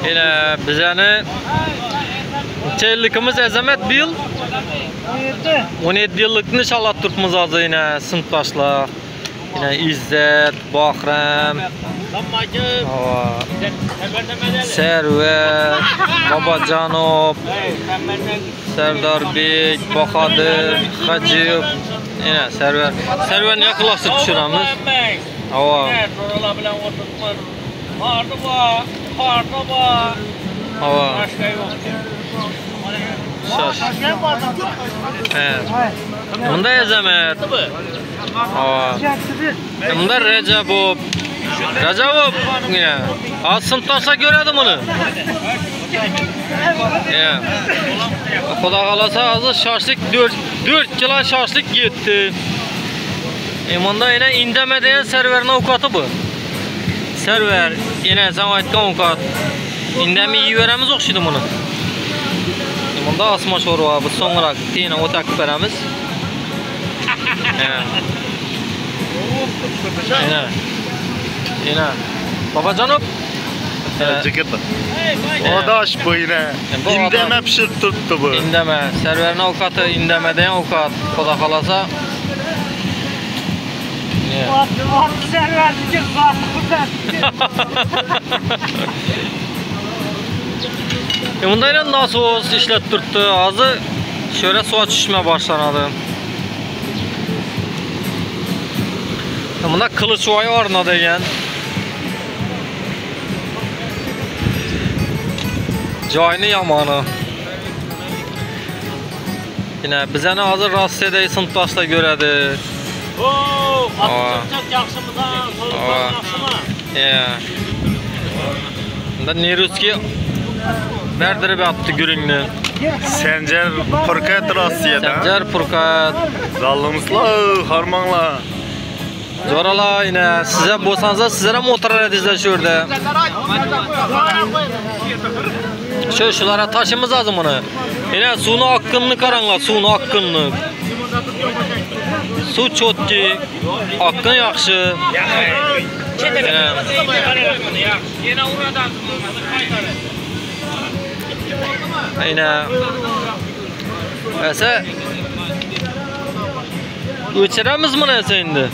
Yine bizani çeylikimiz azamat bir yıl. 17 yıllıkını inşallah turpmiz hozir yine sinfdoshlar. Yine İzzet, Bahram, Server, Babajanov, Serdarbek, Bahodir, Hajiyev. Yine Serverni yaqinlashtirib tushiramiz. Bunda azamat. Bunda Rajabov. Yine. Sinfdoshlar ko'radi buni. Xudo xolasa hozir shoshlik 4 kilo shoshlik yetdi. Bunda yine indamadigan serverning ovqati bu. Server yine sen aytgan ovqat. Indamay yeyveramiz o'xshaydi buni. Bunda osma sho'rva, biz so'ngroq tiyini o'takib beramiz. Yine. Babajanov. Jigitda. Odosh bu yine. Indama pishirib turibdi bu. Indama. Serverning ovqati indamadan ovqat. Xudo xolasa. Bunda yine nasos ishlatib turibdi. Hozir şöyle suv tushishma boshladi. Bunda qilichvoy o'rna degan. Joyni yomoni. Yine bizani hozir Rossiyadagi sinfdoshlar ko'radi. Çok yaxshimisan, so'zlar yaxshimi? Bunda Neruskiy berdirib yaptı gülünü. Sencer Purkat Rossiyada. Sencer Purkat. Zalımızlar, harmanlar. Zo'ralar yine size bo'lsangiz sizlar ham o'tirardingizlar shu yerda. Shulara tashimiz lazım buni. Yine suvni oqqanini qaranglar, suvni oqqanini. Suv chotki, oqqan yaxshi. Yine esa o'chiramiz buni esa endi.